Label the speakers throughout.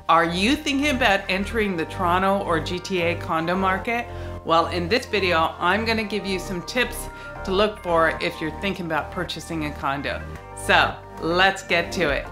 Speaker 1: Are you thinking about entering the Toronto or GTA condo market? Well, in this video, I'm going to give you some tips to look for if you're thinking about purchasing a condo. So let's get to it.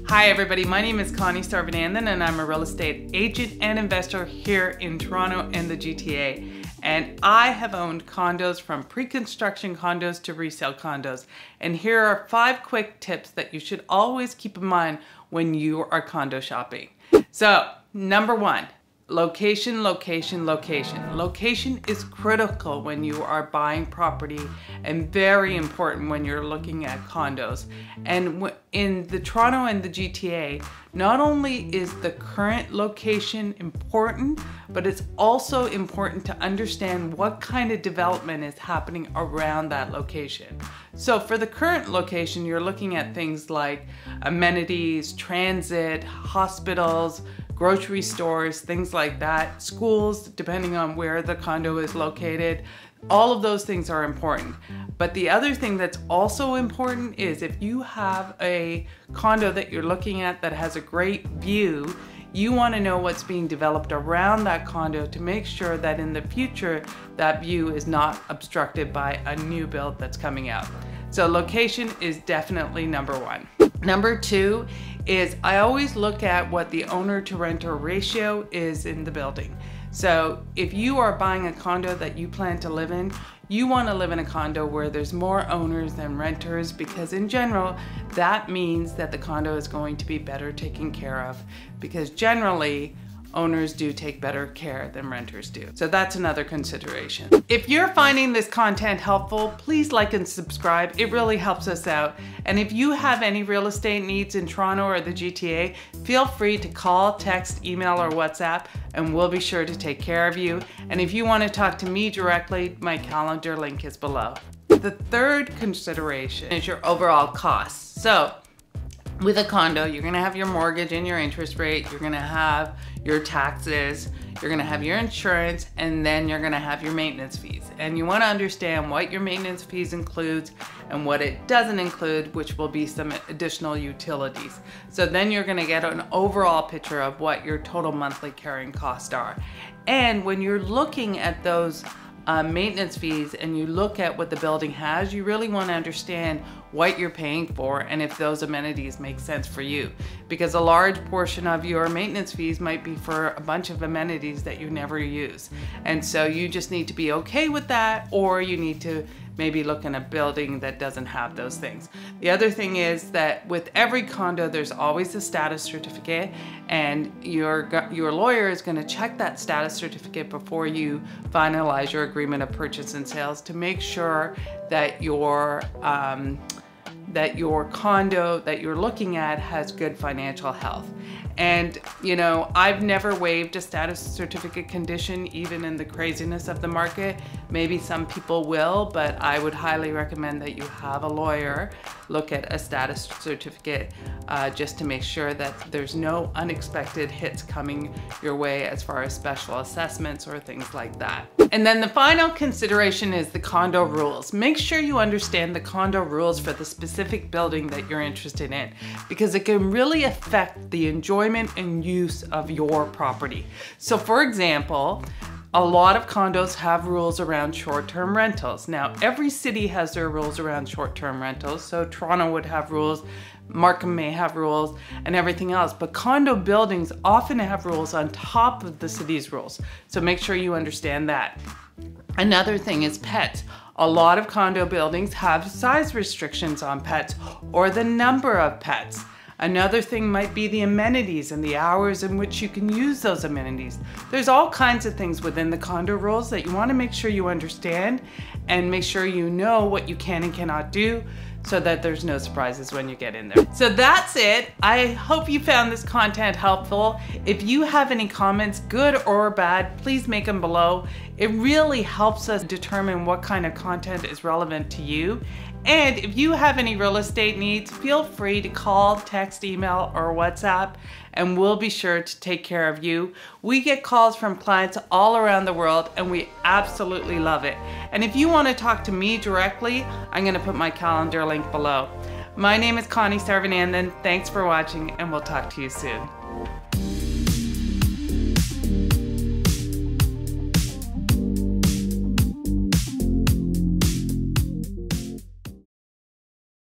Speaker 1: Hi everybody, my name is Connie Sarvanandan and I'm a real estate agent and investor here in Toronto and the GTA. And I have owned condos from pre-construction condos to resale condos. And here are 5 quick tips that you should always keep in mind when you are condo shopping. So, number 1. Location, location, location. Location is critical when you are buying property and very important when you're looking at condos. And in the Toronto and the GTA, not only is the current location important, but it's also important to understand what kind of development is happening around that location. So for the current location, you're looking at things like amenities, transit, hospitals, grocery stores, things like that, schools, depending on where the condo is located. All of those things are important. But the other thing that's also important is if you have a condo that you're looking at that has a great view, you want to know what's being developed around that condo to make sure that in the future that view is not obstructed by a new build that's coming out. So location is definitely number 1. Number 2 is I always look at what the owner to renter ratio is in the building. So if you are buying a condo that you plan to live in, you want to live in a condo where there's more owners than renters, because in general, that means that the condo is going to be better taken care of, because generally, owners do take better care than renters do. So that's another consideration. If you're finding this content helpful, please like and subscribe. It really helps us out. And if you have any real estate needs in Toronto or the GTA, feel free to call, text, email, or WhatsApp, and we'll be sure to take care of you. And if you want to talk to me directly, my calendar link is below. The third consideration is your overall costs. So with a condo, you're gonna have your mortgage and your interest rate, you're gonna have your taxes, you're gonna have your insurance, and then you're gonna have your maintenance fees. And you wanna understand what your maintenance fees includes and what it doesn't include, which will be some additional utilities. So then you're gonna get an overall picture of what your total monthly carrying costs are. And when you're looking at those maintenance fees and you look at what the building has, you really want to understand what you're paying for and if those amenities make sense for you. Because a large portion of your maintenance fees might be for a bunch of amenities that you never use. And so you just need to be okay with that, or you need to maybe look in a building that doesn't have those things. The other thing is that with every condo, there's always a status certificate, and your lawyer is going to check that status certificate before you finalize your agreement of purchase and sales to make sure that your condo that you're looking at has good financial health. And you know, I've never waived a status certificate condition, even in the craziness of the market. Maybe some people will, but I would highly recommend that you have a lawyer look at a status certificate just to make sure that there's no unexpected hits coming your way as far as special assessments or things like that. And then the final consideration is the condo rules. Make sure you understand the condo rules for the specific building that you're interested in, because it can really affect the enjoyment and use of your property. So for example, a lot of condos have rules around short-term rentals. Now, every city has their rules around short-term rentals. So Toronto would have rules, Markham may have rules, and everything else. But condo buildings often have rules on top of the city's rules. So make sure you understand that. Another thing is pets. A lot of condo buildings have size restrictions on pets or the number of pets. Another thing might be the amenities and the hours in which you can use those amenities. There's all kinds of things within the condo rules that you want to make sure you understand and make sure you know what you can and cannot do, so that there's no surprises when you get in there. So that's it. I hope you found this content helpful. If you have any comments, good or bad, please make them below. It really helps us determine what kind of content is relevant to you. And if you have any real estate needs, feel free to call, text, email, or WhatsApp, and we'll be sure to take care of you. We get calls from clients all around the world and we absolutely love it. And if you want to talk to me directly, I'm going to put my calendar link below. My name is Connie Sarvanandan. Thanks for watching and we'll talk to you soon.